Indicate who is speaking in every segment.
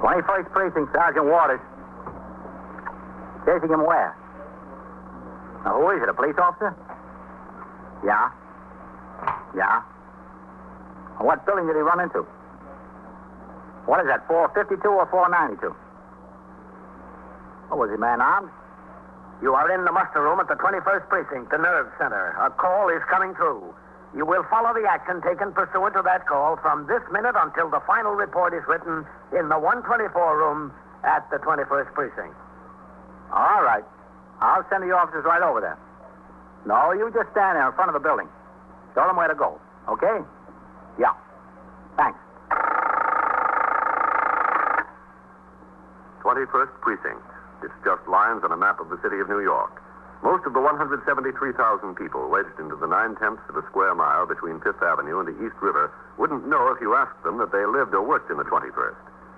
Speaker 1: 21st Precinct, Sergeant Waters. Chasing him where? Now, who is it, a police officer? Yeah. Yeah. What building did he run into? What is that, 452 or 492? Oh, was he man-armed?
Speaker 2: You are in the muster room at the 21st Precinct, the nerve center. A call is coming through. You will follow the action taken pursuant to that call from this minute until the final report is written in the 124 room at the 21st Precinct.
Speaker 1: All right. I'll send the officers right over there. No, you just stand there in front of the building. Show them where to go. Okay? Yeah. Thanks.
Speaker 3: 21st Precinct. It's just lines on a map of the city of New York. Most of the 173,000 people wedged into the 9/10 of a square mile between Fifth Avenue and the East River wouldn't know if you asked them that they lived or worked in the 21st.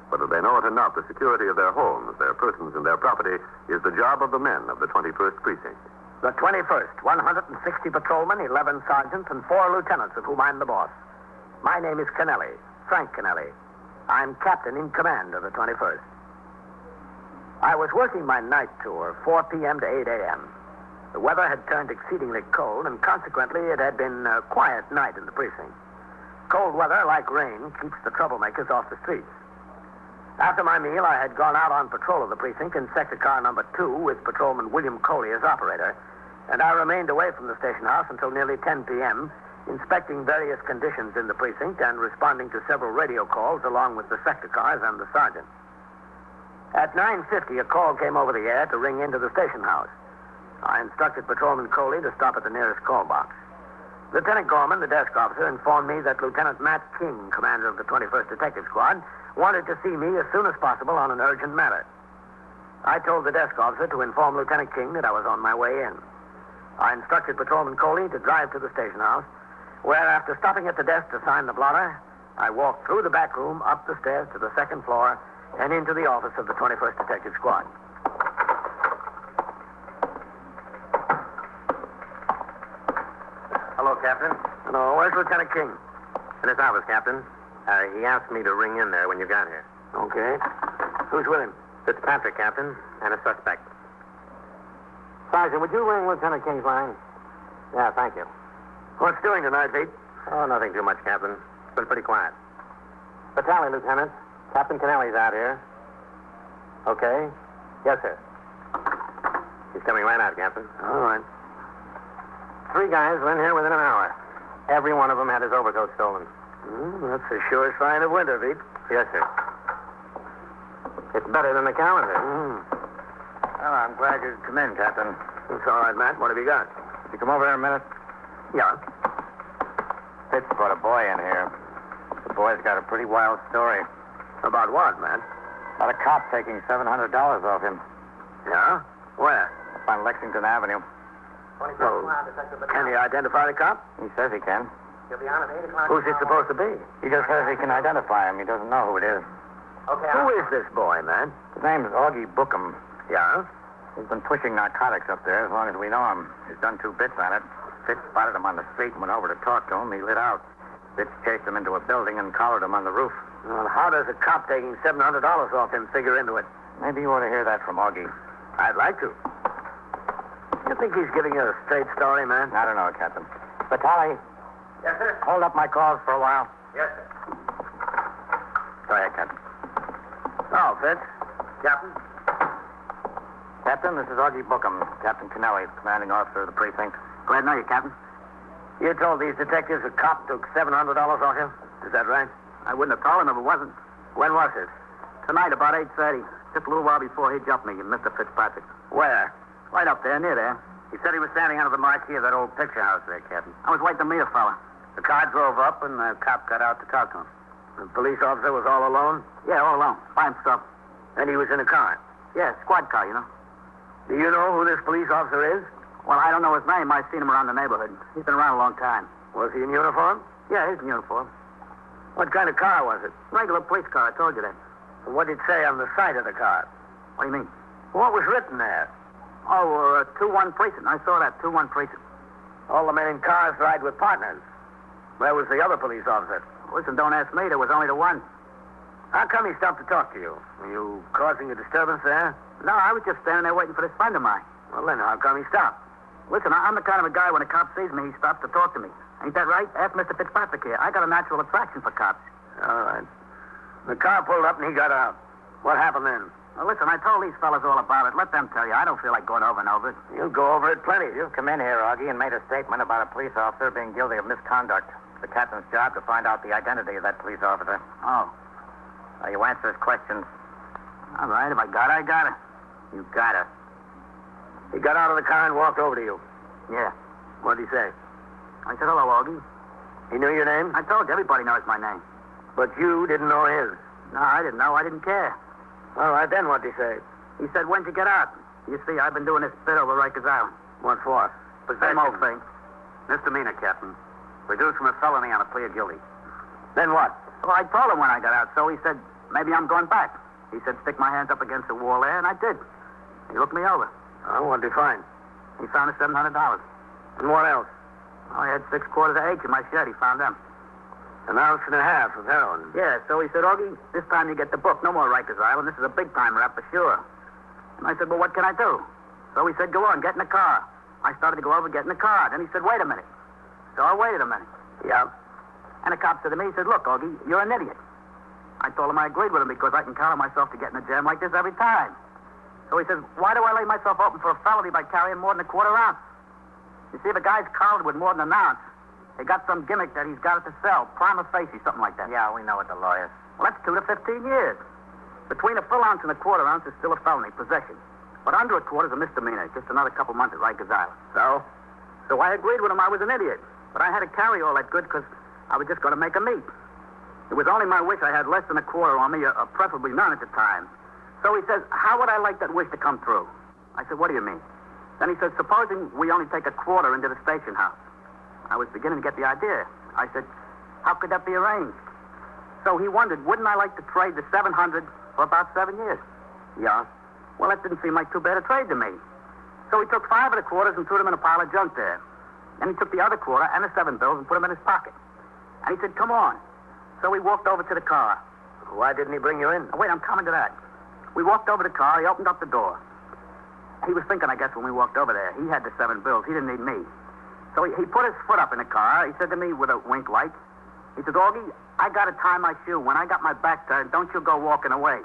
Speaker 3: Whether they know it or not, the security of their homes, their persons, and their property is the job of the men of the 21st Precinct.
Speaker 2: The 21st, 160 patrolmen, 11 sergeants, and 4 lieutenants, of whom I'm the boss. My name is Kennelly, Frank Kennelly. I'm captain in command of the 21st. I was working my night tour, 4 p.m. to 8 a.m. The weather had turned exceedingly cold, and consequently it had been a quiet night in the precinct. Cold weather, like rain, keeps the troublemakers off the streets. After my meal, I had gone out on patrol of the precinct in sector car number 2 with Patrolman William Coley as operator, and I remained away from the station house until nearly 10 p.m., inspecting various conditions in the precinct and responding to several radio calls along with the sector cars and the sergeant. At 9:50, a call came over the air to ring into the station house. I instructed Patrolman Coley to stop at the nearest call box. Lieutenant Gorman, the desk officer, informed me that Lieutenant Matt King, commander of the 21st Detective Squad, wanted to see me as soon as possible on an urgent matter. I told the desk officer to inform Lieutenant King that I was on my way in. I instructed Patrolman Coley to drive to the station house, where, after stopping at the desk to sign the blotter, I walked through the back room, up the stairs to the second floor, and into the office of the 21st Detective Squad.
Speaker 4: Hello, Captain.
Speaker 2: Hello, where's Lieutenant King?
Speaker 4: In his office, Captain. He asked me to ring in there when you got here.
Speaker 2: Okay. Who's with him?
Speaker 4: Fitzpatrick, Captain, and a suspect.
Speaker 2: Sergeant, would you ring Lieutenant King's line?
Speaker 4: Yeah, thank you.
Speaker 2: What's doing tonight, Pete?
Speaker 4: Oh, nothing too much, Captain. It's been pretty quiet.
Speaker 2: Battalion, Lieutenant. Captain Kennelly's out here. Okay. Yes, sir.
Speaker 4: He's coming right out, Captain.
Speaker 2: All right. 3 guys were in here within an hour. Every one of them had his overcoat stolen. That's a sure sign of winter, Pete.
Speaker 4: Yes, sir.
Speaker 2: It's better than the calendar.
Speaker 1: Well, I'm glad you come in, Captain.
Speaker 2: It's all right, Matt. What have you got?
Speaker 1: Could you come over here a minute?
Speaker 2: Yeah.
Speaker 1: Fitz brought a boy in here. The boy's got a pretty wild story.
Speaker 2: About what, Matt?
Speaker 1: About a cop taking $700 off him.
Speaker 2: Yeah? Where?
Speaker 1: Up on Lexington Avenue.
Speaker 2: Well, can he identify the cop?
Speaker 1: He says he can.
Speaker 4: He'll be on at 8 o'clock.
Speaker 2: Who's it supposed to be?
Speaker 1: He just says he can identify him. He doesn't know who it is.
Speaker 4: Okay,
Speaker 2: Who is this boy, man?
Speaker 1: His name's Augie Bookham.
Speaker 2: Yeah?
Speaker 1: He's been pushing narcotics up there as long as we know him. He's done 2 bits on it. Fitz spotted him on the street and went over to talk to him. He lit out. Fitz chased him into a building and collared him on the roof.
Speaker 2: Well, how does a cop taking $700 off him figure into it?
Speaker 1: Maybe you ought to hear that from Augie.
Speaker 2: I'd like to. You think he's giving you a straight story, man?
Speaker 1: I don't know, Captain. Batali,
Speaker 4: Yes, sir.
Speaker 1: hold up my calls for a while.
Speaker 4: Yes, sir.
Speaker 1: Go ahead, Captain.
Speaker 2: Oh, Fitz.
Speaker 4: Captain?
Speaker 1: Captain, this is Augie Bookham, Captain Kennelly, commanding officer of the precinct.
Speaker 2: Glad to know you, Captain. You told these detectives a cop took $700 off you? Is that right?
Speaker 1: I wouldn't have told him if it wasn't.
Speaker 2: When was it?
Speaker 1: Tonight, about 8:30. Just a little while before he jumped me, Mr. Fitzpatrick.
Speaker 2: Where?
Speaker 1: Right up there, near there. He said he was standing under the marquee of that old picture house there, Captain. I was waiting to meet a fella. The car drove up, and the cop got out to talk to him.
Speaker 2: The police officer was all alone?
Speaker 1: Yeah, all alone. By himself.
Speaker 2: And he was in a car?
Speaker 1: Yeah, squad car, you know.
Speaker 2: Do you know who this police officer is?
Speaker 1: Well, I don't know his name. I've seen him around the neighborhood. He's been around a long time.
Speaker 2: Was he in uniform?
Speaker 1: Yeah, he's in uniform.
Speaker 2: What kind of car was it?
Speaker 1: Regular police car, I told you that.
Speaker 2: What did it say on the side of the car?
Speaker 1: What do you mean?
Speaker 2: What was written there?
Speaker 1: Oh, 2-1 precinct. I saw that, 2-1 precinct.
Speaker 2: All the men in cars ride with partners. Where was the other police officer?
Speaker 1: Listen, don't ask me. There was only the one.
Speaker 2: How come he stopped to talk to you? Were you causing a disturbance there?
Speaker 1: No, I was just standing there waiting for this friend of mine.
Speaker 2: Well, then how come he stopped?
Speaker 1: Listen, I'm the kind of a guy when a cop sees me, he stops to talk to me. Ain't that right? Ask Mr. Fitzpatrick here. I got a natural attraction for cops.
Speaker 2: All right. The car pulled up and he got out. What happened then?
Speaker 1: Well, listen, I told these fellas all about it. Let them tell you. I don't feel like going over and over it.
Speaker 2: You'll go over it plenty.
Speaker 4: You've come in here, Augie, and made a statement about a police officer being guilty of misconduct. It's the captain's job to find out the identity of that police officer.
Speaker 1: Oh.
Speaker 4: Now, you answer his questions.
Speaker 1: All right, if I got it, I got it.
Speaker 4: You got it.
Speaker 2: He got out of the car and walked over to you.
Speaker 1: Yeah.
Speaker 2: What did he say?
Speaker 1: I said, hello, Augie.
Speaker 2: He knew your name?
Speaker 1: I told you, everybody knows my name.
Speaker 2: But you didn't know his.
Speaker 1: No, I didn't know. I didn't care.
Speaker 2: All right, then what did he say?
Speaker 1: He said, when'd you get out? You see, I've been doing this bit over Rikers Island.
Speaker 2: What for?
Speaker 1: Same old thing.
Speaker 4: Misdemeanor, Captain. Reduced from a felony on a plea of guilty.
Speaker 2: Then what?
Speaker 1: Well, I told him when I got out, so he said, maybe I'm going back. He said, stick my hands up against the wall there, and I did. He looked me over.
Speaker 2: Oh, what did he find?
Speaker 1: He found us $700.
Speaker 2: And what else?
Speaker 1: Oh, I had 6/4 of H in my shed. He found them.
Speaker 2: An ounce and a half of heroin.
Speaker 1: Yeah, so he said, Augie, this time you get the book. No more Rikers Island. This is a big-time rap for sure. And I said, well, what can I do? So he said, go on, get in the car. I started to go over, get in the car. Then he said, wait a minute. So I waited a minute.
Speaker 2: Yeah.
Speaker 1: And the cop said to me, he said, look, Augie, you're an idiot. I told him I agreed with him because I can count on myself to get in a jam like this every time. So he says, why do I lay myself open for a felony by carrying more than a quarter ounce? You see, if a guy's collared with more than an ounce, they got some gimmick that he's got it to sell, prima facie, something like that.
Speaker 4: Yeah, we know what the lawyers.
Speaker 1: Well, that's 2 to 15 years. Between a full ounce and a quarter ounce is still a felony, possession. But under a quarter is a misdemeanor, just another couple months at Rikers Island. So I agreed with him I was an idiot. But I had to carry all that good because I was just going to make a meet. It was only my wish I had less than a quarter on me, or preferably none at the time. So he says, how would I like that wish to come true? I said, what do you mean? Then he said, supposing we only take a quarter into the station house. I was beginning to get the idea. I said, how could that be arranged? So he wondered, wouldn't I like to trade the 700 for about 7 years?
Speaker 2: Yeah.
Speaker 1: Well, that didn't seem like too bad a trade to me. So he took 5 of the quarters and threw them in a pile of junk there. Then he took the other quarter and the 7 bills and put them in his pocket. And he said, come on. So we walked over to the car.
Speaker 2: Why didn't he bring you in?
Speaker 1: Oh, wait, I'm coming to that. We walked over to the car. He opened up the door. He was thinking, I guess, when we walked over there. He had the 7 bills. He didn't need me. So he put his foot up in the car. He said to me with a wink like, he said, Augie, I got to tie my shoe. When I got my back turned, don't you go walking away.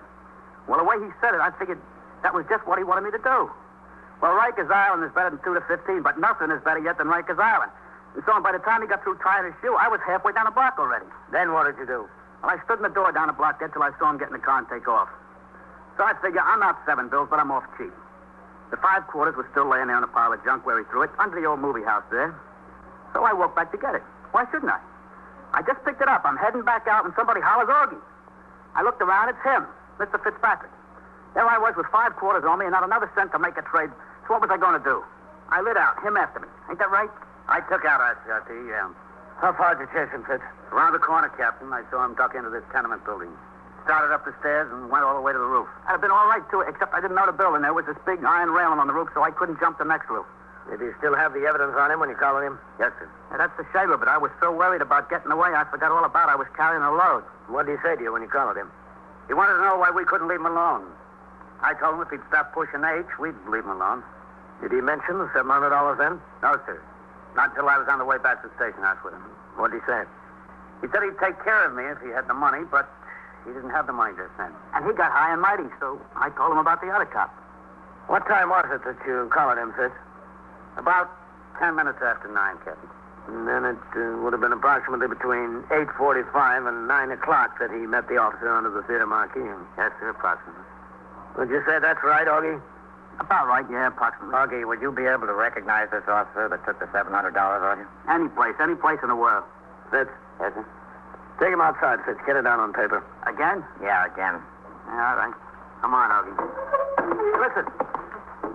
Speaker 1: Well, the way he said it, I figured that was just what he wanted me to do. Well, Rikers Island is better than 2 to 15, but nothing is better yet than Rikers Island. And so by the time he got through tying his shoe, I was halfway down the block already.
Speaker 2: Then what did you do?
Speaker 1: Well, I stood in the door down the block there till I saw him get in the car and take off. So I figure I'm out 7 bills, but I'm off cheap. The 5 quarters was still laying there on a pile of junk where he threw it, under the old movie house there. So I walked back to get it. Why shouldn't I? I just picked it up. I'm heading back out, and somebody hollers, Augie. I looked around. It's him, Mr. Fitzpatrick. There I was with 5 quarters on me and not another cent to make a trade. So what was I going to do? I lit out, him after me. Ain't that right?
Speaker 4: I took out SRT, yeah.
Speaker 2: How far did you chase him, Fitz?
Speaker 4: Around the corner, Captain. I saw him duck into this tenement building. Started up the stairs and went all the way to the roof.
Speaker 1: I'd have been all right, too, except I didn't know the building. There was this big iron railing on the roof, so I couldn't jump the next roof.
Speaker 2: Did you still have the evidence on him when you collared him?
Speaker 4: Yes, sir.
Speaker 1: Yeah, that's the shame of it. I was so worried about getting away, I forgot all about it. I was carrying a load.
Speaker 2: What did he say to you when you collared him?
Speaker 4: He wanted to know why we couldn't leave him alone. I told him if he'd stop pushing H, we'd leave him alone.
Speaker 2: Did he mention the $700 then?
Speaker 4: No, sir. Not until I was on the way back to the station house with him.
Speaker 2: What did he say?
Speaker 4: He said he'd take care of me if he had the money, but he didn't have the money just then.
Speaker 1: And he got high and mighty, so I told him about the other cop.
Speaker 2: What time was it that you collared him, Fitz?
Speaker 4: About 10 minutes after 9, Captain.
Speaker 2: And then it would have been approximately between 8:45 and 9 o'clock that he met the officer under the theater marquee.
Speaker 4: Yes, sir, approximately.
Speaker 2: Would you say that's right, Augie?
Speaker 1: About right, yeah, approximately.
Speaker 4: Augie, would you be able to recognize this officer that took the $700 on you?
Speaker 1: Any place in the world.
Speaker 2: Fitz?
Speaker 4: Yes, sir.
Speaker 2: Take him outside, Fitz. Get it down on paper.
Speaker 1: Again?
Speaker 4: Yeah, again.
Speaker 1: Yeah, all right. Come on, Augie. Hey, listen.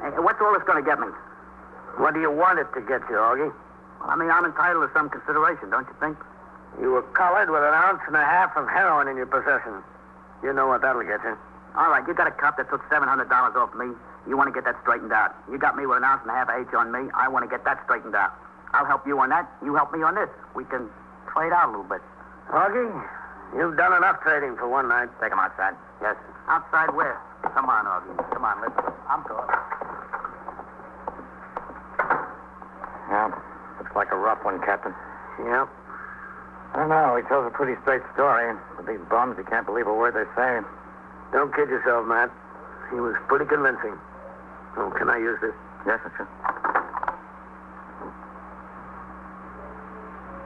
Speaker 1: Hey, what's all this going to get me?
Speaker 2: What do you want it to get you, Augie?
Speaker 1: Well, I mean, I'm entitled to some consideration, don't you think?
Speaker 2: You were collared with 1.5 ounces of heroin in your possession. You know what that'll get you.
Speaker 1: All right, you got a cop that took $700 off me. You want to get that straightened out. You got me with 1.5 ounces of H on me. I want to get that straightened out. I'll help you on that. You help me on this. We can trade out a little bit.
Speaker 2: Augie, You've done enough trading for one night.
Speaker 4: Take him outside.
Speaker 1: Yes, sir. Outside where? Come on, Augie. Come on, let's go. I'm talking.
Speaker 4: Yeah, looks like a rough one, Captain.
Speaker 2: Yep.
Speaker 4: I don't know. He tells a pretty straight story. With these bums, you can't believe a word they say.
Speaker 2: Don't kid yourself, Matt. He was pretty convincing. Oh, can I use this?
Speaker 4: Yes, sir.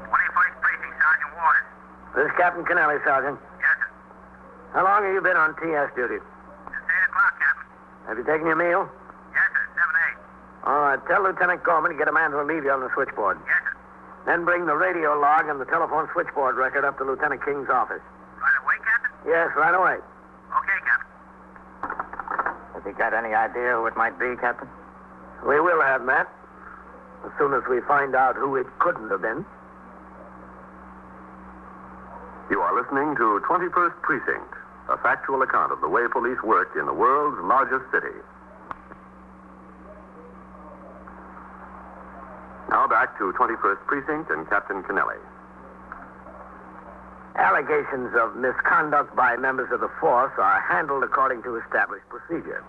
Speaker 5: 21st Precinct, Sergeant Waters.
Speaker 2: This is Captain Kennelly, Sergeant.
Speaker 5: Yes, sir.
Speaker 2: How long have you been on TS duty?
Speaker 5: Since 8 o'clock, Captain.
Speaker 2: Have you taken your meal?
Speaker 5: Yes, sir. 7-8.
Speaker 2: All right, tell Lieutenant Gorman to get a man to relieve you on the switchboard.
Speaker 5: Yes, sir.
Speaker 2: Then bring the radio log and the telephone switchboard record up to Lieutenant King's office.
Speaker 5: Right away, Captain?
Speaker 2: Yes, right away.
Speaker 5: Okay, Captain.
Speaker 4: Has he got any idea who it might be, Captain?
Speaker 2: We will have, Matt. As soon as we find out who it couldn't have been.
Speaker 3: You are listening to 21st Precinct, a factual account of the way police work in the world's largest city. Now back to 21st Precinct and Captain Kennelly.
Speaker 2: Allegations of misconduct by members of the force are handled according to established procedure.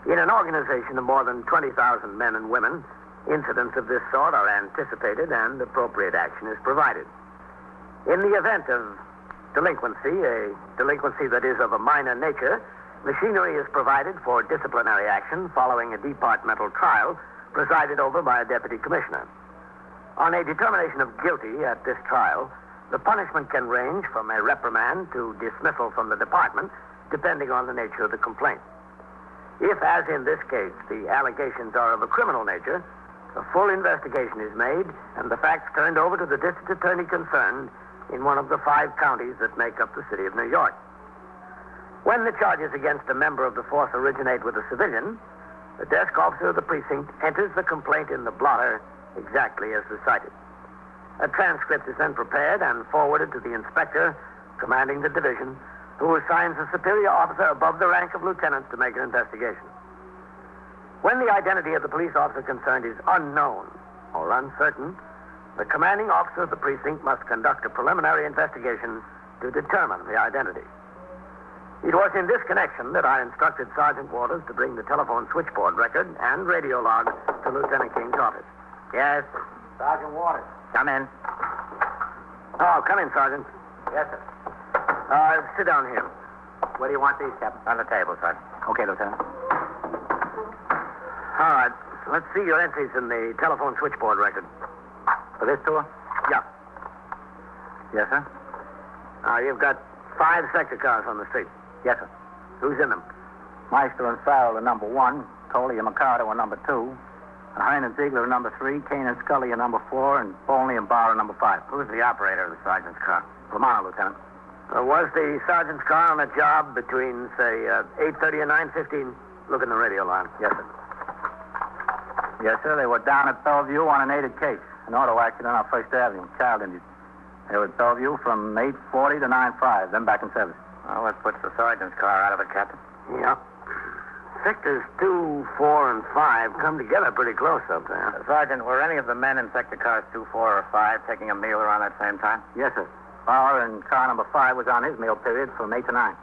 Speaker 2: In an organization of more than 20,000 men and women, incidents of this sort are anticipated and appropriate action is provided. In the event of delinquency, a delinquency that is of a minor nature, machinery is provided for disciplinary action following a departmental trial presided over by a deputy commissioner. On a determination of guilty at this trial, the punishment can range from a reprimand to dismissal from the department, depending on the nature of the complaint. If, as in this case, the allegations are of a criminal nature, a full investigation is made and the facts turned over to the district attorney concerned in one of the 5 counties that make up the city of New York. When the charges against a member of the force originate with a civilian, the desk officer of the precinct enters the complaint in the blotter exactly as recited. A transcript is then prepared and forwarded to the inspector commanding the division, who assigns a superior officer above the rank of lieutenant to make an investigation. When the identity of the police officer concerned is unknown or uncertain, the commanding officer of the precinct must conduct a preliminary investigation to determine the identity. It was in this connection that I instructed Sergeant Waters to bring the telephone switchboard record and radio log to Lieutenant King's office.
Speaker 4: Yes.
Speaker 1: Sergeant Waters.
Speaker 4: Come in.
Speaker 2: Oh, come in, Sergeant.
Speaker 1: Yes, sir.
Speaker 2: Sit down here.
Speaker 1: Where do you want these, Captain?
Speaker 4: On the table, Sergeant.
Speaker 1: Okay, Lieutenant.
Speaker 2: All right. Let's see your entries in the telephone switchboard record.
Speaker 1: For this tour?
Speaker 2: Yeah.
Speaker 1: Yes, sir.
Speaker 2: You've got 5 sector cars on the street.
Speaker 1: Yes, sir.
Speaker 2: Who's in them?
Speaker 1: Meister and Farrell are number 1. Coley and Mercado are number 2. And Hearn and Ziegler are number 3. Kane and Scully are number 4. And Bolney and Barr are number 5.
Speaker 4: Who's the operator of the sergeant's car?
Speaker 1: Romano, Lieutenant.
Speaker 2: Was the sergeant's car on a job between, say, 8:30 and 9:15? Look in the radio line.
Speaker 1: Yes, sir. Yes, sir. They were down at Bellevue on an aided case. An auto accident on First Avenue. Child injured. They were at Bellevue from 8:40 to 9:05. Then back in service.
Speaker 4: Well, that puts the sergeant's car out of it, Captain.
Speaker 2: Yeah. Sectors 2, 4, and 5 come together pretty close up there.
Speaker 4: Sergeant, were any of the men in sector cars 2, 4, or 5 taking a meal around that same time?
Speaker 1: Yes, sir. Barr in car number 5 was on his meal period from 8 to 9.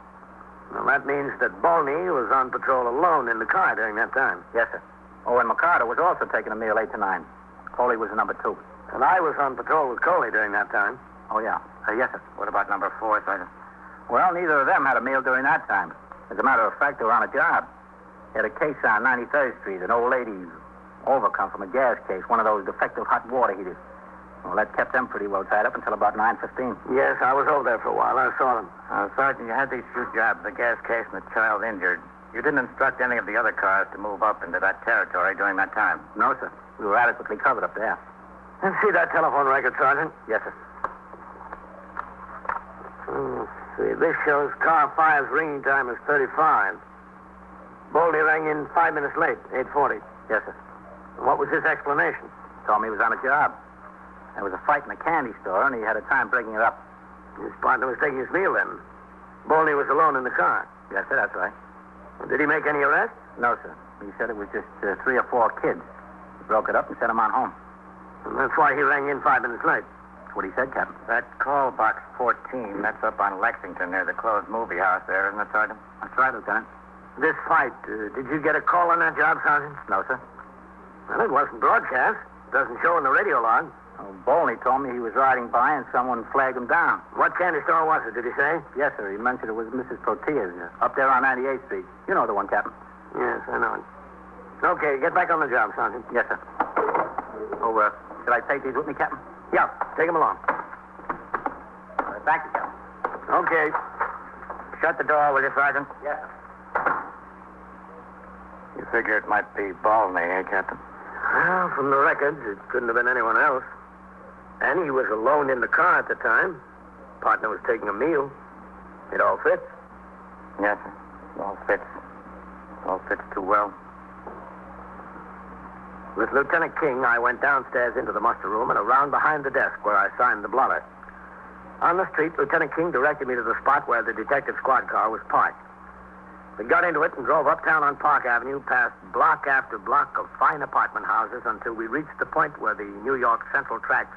Speaker 2: Well, that means that Bolney was on patrol alone in the car during that time.
Speaker 1: Yes, sir. Oh, and Mercado was also taking a meal 8 to 9. Coley was number 2.
Speaker 2: And I was on patrol with Coley during that time.
Speaker 1: Oh, yeah. Yes, sir.
Speaker 4: What about number 4, Sergeant?
Speaker 1: Well, neither of them had a meal during that time. As a matter of fact, they were on a job. They had a case on 93rd Street. An old lady overcome from a gas case, one of those defective hot water heaters. Well, that kept them pretty well tied up until about 9:15.
Speaker 2: Yes, I was over there for a while. I saw them.
Speaker 4: Sergeant, you had these 2 jobs, the gas case and the child injured. You didn't instruct any of the other cars to move up into that territory during that time?
Speaker 1: No, sir. We were adequately covered up there.
Speaker 2: Let's see that telephone record, Sergeant.
Speaker 1: Yes, sir.
Speaker 2: Let's see. This shows car 5's ringing time is 35. Bolney rang in 5 minutes late, 8:40.
Speaker 1: Yes, sir.
Speaker 2: What was his explanation?
Speaker 1: Told me he was on a job. There was a fight in a candy store, and he had a time breaking it up.
Speaker 2: His partner was taking his meal then. Bolney was alone in the car.
Speaker 1: Yes, sir, that's right.
Speaker 2: Did he make any arrests?
Speaker 1: No, sir. He said it was just 3 or 4 kids. He broke it up and sent them on home.
Speaker 2: And that's why he rang in 5 minutes late.
Speaker 1: That's what he said, Captain.
Speaker 4: That call box 14, that's up on Lexington near the closed movie house there, isn't it, Sergeant?
Speaker 1: That's right, Lieutenant.
Speaker 2: This fight, did you get a call on that job, Sergeant?
Speaker 1: No, sir.
Speaker 2: Well, it wasn't broadcast. Doesn't show in the radio log.
Speaker 1: Oh, Bolney told me he was riding by and someone flagged him down.
Speaker 2: What candy store was it, did he say?
Speaker 1: Yes, sir. He mentioned it was Mrs. Protea's up there on 98th Street. You know the one, Captain.
Speaker 2: Yes, I know it. Okay, get back on the job, Sergeant.
Speaker 1: Yes, sir. Oh, should I take these with me, Captain?
Speaker 2: Yeah, take them along.
Speaker 1: Thank you, Captain.
Speaker 2: Okay.
Speaker 4: Shut the door, will you, Sergeant?
Speaker 1: Yes, sir.
Speaker 4: You figure it might be Balney, eh, Captain?
Speaker 2: Well, from the records, it couldn't have been anyone else. And he was alone in the car at the time. Partner was taking a meal. It all fits.
Speaker 4: Yes, sir. All fits. All fits too well.
Speaker 2: With Lieutenant King, I went downstairs into the muster room and around behind the desk where I signed the blotter. On the street, Lieutenant King directed me to the spot where the detective squad car was parked. We got into it and drove uptown on Park Avenue past block after block of fine apartment houses until we reached the point where the New York Central tracks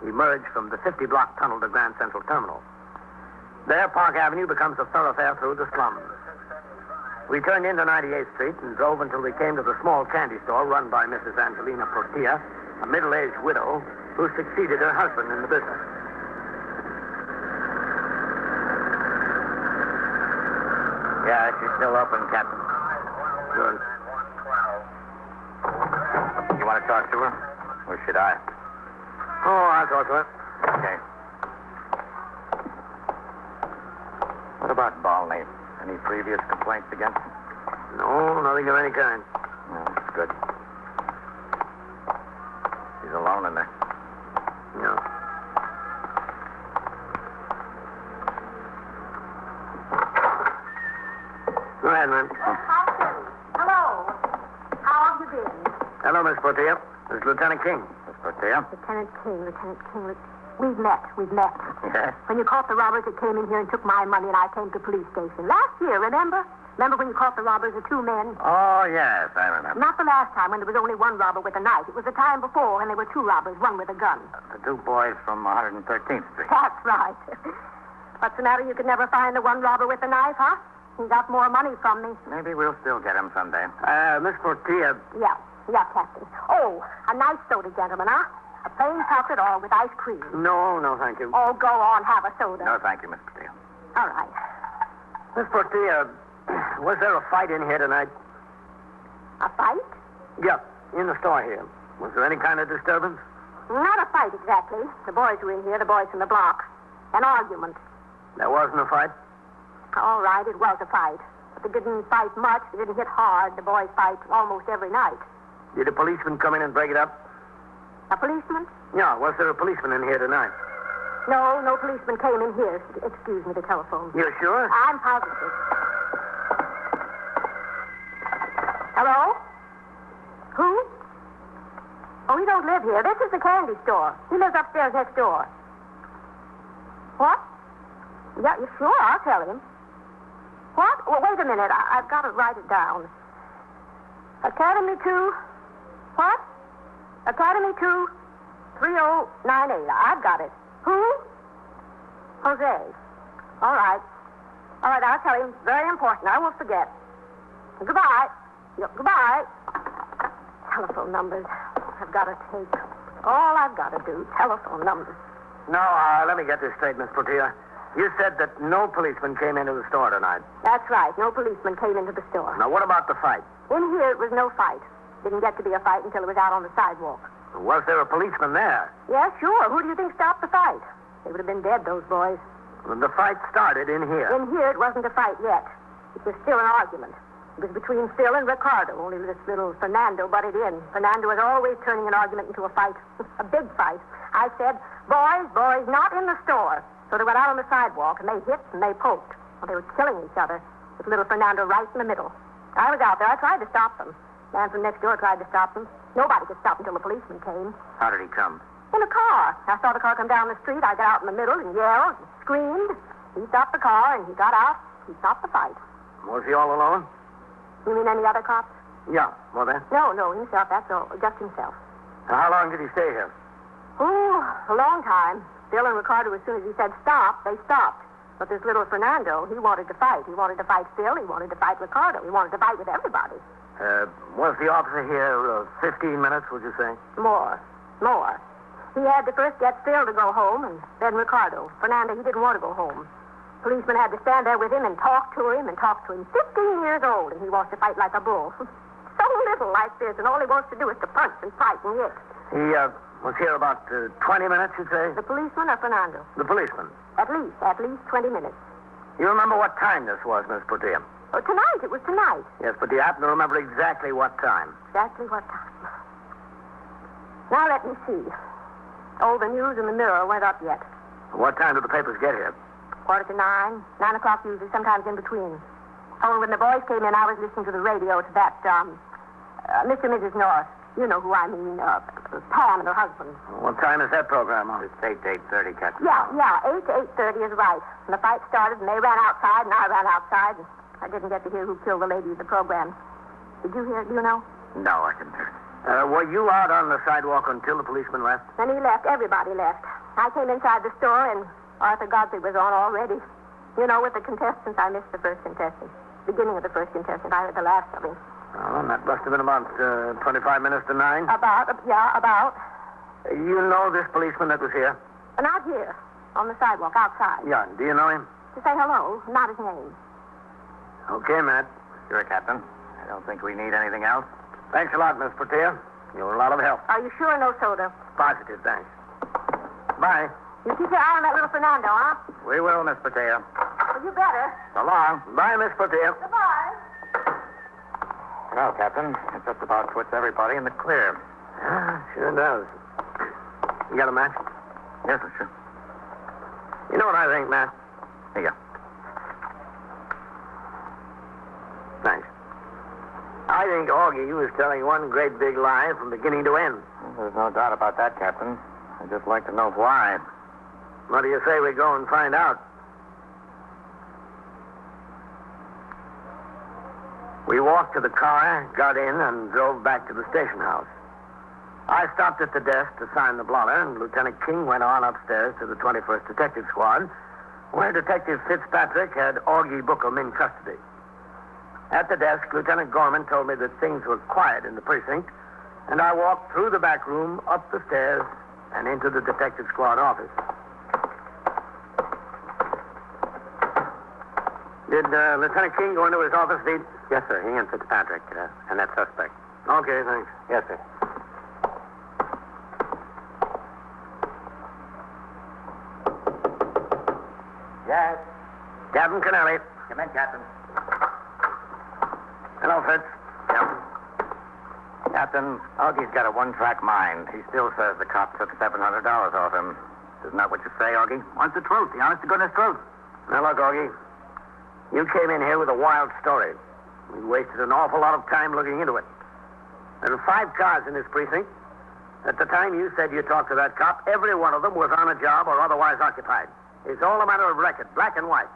Speaker 2: emerge from the 50-block tunnel to Grand Central Terminal. There, Park Avenue becomes a thoroughfare through the slums. We turned into 98th Street and drove until we came to the small candy store run by Mrs. Angelina Protea, a middle-aged widow who succeeded her husband in the business.
Speaker 4: Yeah, she's still open, Captain.
Speaker 2: Good.
Speaker 4: You want to talk to her? Or should I?
Speaker 2: Oh, I'll talk to her.
Speaker 4: Okay. What about Balney? Any previous complaints against him?
Speaker 2: No, nothing of any kind.
Speaker 4: No, that's good. He's alone in there.
Speaker 2: No. Go ahead, man.
Speaker 6: Hello. How have you been?
Speaker 2: Hello, Miss Protea. This is Lieutenant King.
Speaker 4: Miss Protea?
Speaker 6: Lieutenant King. We've met.
Speaker 4: Yes.
Speaker 6: When you caught the robbers that came in here and took my money and I came to the police station. Last year, remember? Remember when you caught the robbers, the two men?
Speaker 4: Oh, yes, I remember.
Speaker 6: Not the last time when there was only one robber with a knife. It was the time before when there were two robbers, one with a gun.
Speaker 4: The two boys from 113th Street.
Speaker 6: That's right. What's the matter? You could never find the one robber with a knife, huh? He got more money from me.
Speaker 4: Maybe we'll still get him someday.
Speaker 2: Miss Protea.
Speaker 6: Yeah, Captain. Oh, a nice soda, gentlemen, huh? A plain chocolate all with ice cream.
Speaker 2: No, thank you.
Speaker 6: Oh, go on, have a soda.
Speaker 4: No, thank you, Miss Protea.
Speaker 6: All right.
Speaker 2: Miss Protea, was there a fight in here tonight?
Speaker 6: A fight?
Speaker 2: Yeah, in the store here. Was there any kind of disturbance?
Speaker 6: Not a fight, exactly. The boys were in here, the boys from the block. An argument.
Speaker 2: There wasn't a fight?
Speaker 6: All right, it was a fight. But they didn't fight much. They didn't hit hard. The boys fight almost every night.
Speaker 2: Did a policeman come in and break it up?
Speaker 6: A policeman?
Speaker 2: Yeah, was there a policeman in here tonight?
Speaker 6: No policeman came in here. Excuse me, the telephone.
Speaker 2: You sure?
Speaker 6: I'm positive. Hello? Who? Oh, he don't live here. This is the candy store. He lives upstairs next door. What? Yeah, you sure? I'll tell him. What? Well, wait a minute. I've got to write it down. Academy 2. What? Academy 2, 3098. I've got it. Who? Jose. All right, I'll tell him. Very important. I won't forget. Goodbye. Goodbye. Telephone numbers. I've got to take. All I've got to do. Telephone numbers.
Speaker 2: No, let me get this straight, Miss Protea. You said that no policeman came into the store tonight.
Speaker 6: That's right. No policeman came into the store.
Speaker 2: Now, what about the fight?
Speaker 6: In here, it was no fight. Didn't get to be a fight until it was out on the sidewalk.
Speaker 2: Was there a policeman there?
Speaker 6: Yeah, sure. Who do you think stopped the fight? They would have been dead, those boys.
Speaker 2: The fight started in here.
Speaker 6: In here, it wasn't a fight yet. It was still an argument. It was between Phil and Ricardo, only this little Fernando butted in. Fernando was always turning an argument into a fight. A big fight. I said, boys, not in the store. So they went out on the sidewalk, and they hit and they poked. Well, they were killing each other, with little Fernando right in the middle. I was out there. I tried to stop them. Man from next door tried to stop them. Nobody could stop until the policeman came.
Speaker 4: How did he come?
Speaker 6: In a car. I saw the car come down the street. I got out in the middle and yelled and screamed. He stopped the car, and he got out. He stopped the fight.
Speaker 2: Was he all alone?
Speaker 6: You mean any other cops?
Speaker 2: Yeah. Well, then?
Speaker 6: No, himself. That's all. Just himself.
Speaker 2: Now, how long did he stay here?
Speaker 6: Oh, a long time. Bill and Ricardo, as soon as he said stop, they stopped. But this little Fernando, he wanted to fight. He wanted to fight Phil. He wanted to fight Ricardo. He wanted to fight with everybody.
Speaker 2: Was the officer here 15 minutes, would you say?
Speaker 6: More. He had to first get Phil to go home, and then Ricardo. Fernando, he didn't want to go home. Policeman had to stand there with him and talk to him. 15 years old, and he wants to fight like a bull. So little like this, and all he wants to do is to punch and fight and yick.
Speaker 2: He was here about 20 minutes, you'd say?
Speaker 6: The policeman or Fernando?
Speaker 2: The policeman.
Speaker 6: At least 20 minutes.
Speaker 2: You remember what time this was, Miss Portia?
Speaker 6: Oh, tonight. It was tonight.
Speaker 2: Yes, but do you happen to remember exactly what time?
Speaker 6: Exactly what time? Now, let me see. Oh, the news in the Mirror weren't up yet.
Speaker 2: What time did the papers get here?
Speaker 6: 8:45, 9 o'clock usually, sometimes in between. Oh, when the boys came in, I was listening to the radio to that, Mr. and Mrs. North. You know who I mean, Pam and her husband.
Speaker 2: What time is that program on?
Speaker 4: It's 8 to 8:30, Captain.
Speaker 6: Yeah, 8 to 8:30 is right. And the fight started, and they ran outside, and I ran outside. And I didn't get to hear who killed the lady of the program. Did you hear it? Do you know?
Speaker 4: No, I didn't hear it.
Speaker 2: Were you out on the sidewalk until the policeman left?
Speaker 6: Then he left. Everybody left. I came inside the store, and Arthur Godfrey was on already. You know, with the contestants, I missed the first contestant. Beginning of the first contestant. I heard the last of him.
Speaker 2: Oh, and that must have been about 25 minutes to 9?
Speaker 6: About.
Speaker 2: You know this policeman that was here?
Speaker 6: Not here. On the sidewalk, outside.
Speaker 2: Yeah, do you know him?
Speaker 6: To say hello, not his name.
Speaker 2: Okay, Matt.
Speaker 4: Sure, Captain. I don't think we need anything else.
Speaker 2: Thanks a lot, Miss Portia. You were a lot of help.
Speaker 6: Are you sure no soda?
Speaker 2: Positive, thanks. Bye.
Speaker 6: You keep your eye on that little Fernando, huh?
Speaker 4: We will, Miss Patea.
Speaker 6: Well, you better.
Speaker 4: So long.
Speaker 2: Bye, Miss Portia.
Speaker 6: Goodbye.
Speaker 4: Well, Captain, it just about puts everybody in the clear.
Speaker 2: Yeah, sure does. You got a match?
Speaker 4: Yes, sure.
Speaker 2: You know what I think, Matt?
Speaker 4: Here you go.
Speaker 2: Thanks. I think Augie was telling one great big lie from beginning to end.
Speaker 4: Well, there's no doubt about that, Captain. I'd just like to know why.
Speaker 2: What do you say we go and find out? We walked to the car, got in, and drove back to the station house. I stopped at the desk to sign the blotter, and Lieutenant King went on upstairs to the 21st Detective Squad, where Detective Fitzpatrick had Augie Bookham in custody. At the desk, Lieutenant Gorman told me that things were quiet in the precinct, and I walked through the back room, up the stairs, and into the Detective Squad office. Did Lieutenant King go into his office, Deed?
Speaker 4: Yes, sir. He and Fitzpatrick, and that suspect.
Speaker 2: Okay, thanks.
Speaker 4: Yes, sir. Yes.
Speaker 2: Captain Kennelly.
Speaker 4: Come in, Captain.
Speaker 2: Hello, Fitz.
Speaker 4: Captain, Augie's got a one-track mind. He still says the cop took $700 off him. Isn't that what you say, Augie?
Speaker 2: What's the truth? The honest-to-goodness truth. Now, look, Augie. You came in here with a wild story. We wasted an awful lot of time looking into it. There are 5 cars in this precinct. At the time you said you talked to that cop, every one of them was on a job or otherwise occupied. It's all a matter of record, black and white.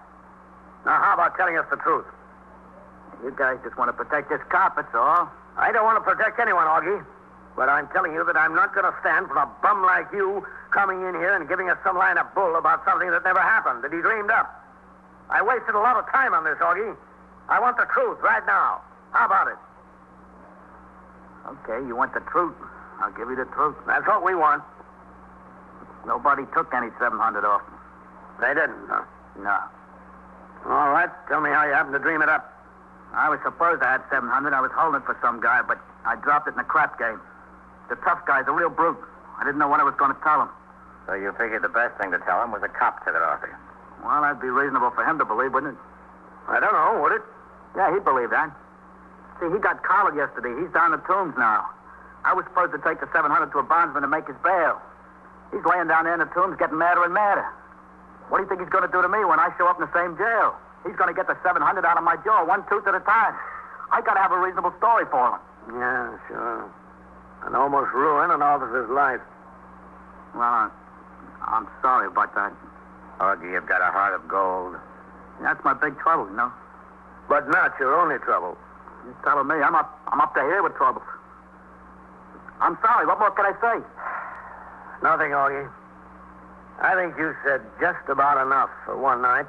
Speaker 2: Now, how about telling us the truth? You guys just want to protect this cop, that's all. I don't want to protect anyone, Augie. But I'm telling you that I'm not going to stand for a bum like you coming in here and giving us some line of bull about something that never happened, that he dreamed up. I wasted a lot of time on this, Augie. I want the truth right now. How about it? Okay, you want the truth. I'll give you the truth. That's what we want. Nobody took any 700 off. They didn't, huh? No. All right, tell me how you happened to dream it up. I was supposed I had 700. I was holding it for some guy, but I dropped it in a crap game. The tough guy's a real brute. I didn't know what I was going to tell him.
Speaker 4: So you figured the best thing to tell him was a cop took it off you.
Speaker 2: Well, that'd be reasonable for him to believe, wouldn't it? I don't know, would it? Yeah, he'd believe that. See, he got collared yesterday. He's down the Tombs now. I was supposed to take the 700 to a bondsman to make his bail. He's laying down there in the Tombs getting madder and madder. What do you think he's going to do to me when I show up in the same jail? He's going to get the 700 out of my jaw, one tooth at a time. I got to have a reasonable story for him. Yeah, sure. And almost ruin an officer's life. Well, I'm sorry about that.
Speaker 4: Augie, you've got a heart of gold.
Speaker 2: That's my big trouble, you know. But not your only trouble. You're telling me I'm up to here with troubles. I'm sorry. What more can I say? Nothing, Augie. I think you said just about enough for one night.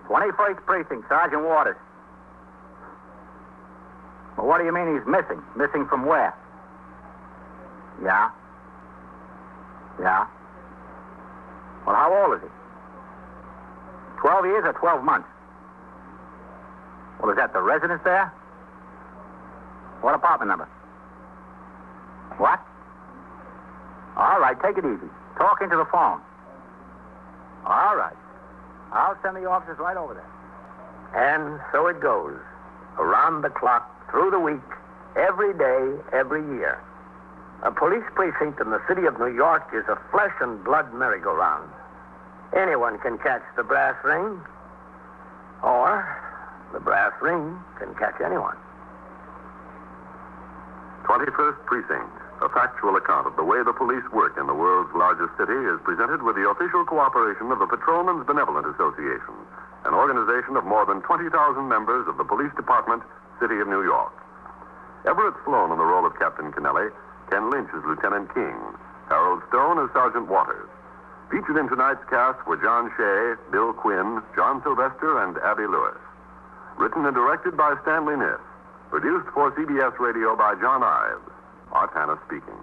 Speaker 1: "21st Precinct, Sergeant Waters." Well, what do you mean he's missing? Missing from where? Yeah? Yeah? Well, how old is he? 12 years or 12 months? Well, is that the residence there? What apartment number? What? All right, take it easy. Talk into the phone. All right. I'll send the officers right over there.
Speaker 2: And so it goes. Around the clock, through the week, every day, every year. A police precinct in the city of New York is a flesh and blood merry-go-round. Anyone can catch the brass ring, or the brass ring can catch anyone.
Speaker 3: 21st Precinct, a factual account of the way the police work in the world's largest city, is presented with the official cooperation of the Patrolmen's Benevolent Association, an organization of more than 20,000 members of the Police Department, City of New York. Everett Sloan in the role of Captain Kennelly, Ken Lynch as Lieutenant King, Harold Stone as Sergeant Waters. Featured in tonight's cast were John Shea, Bill Quinn, John Sylvester, and Abby Lewis. Written and directed by Stanley Niss. Produced for CBS Radio by John Ives. Art Hannah speaking.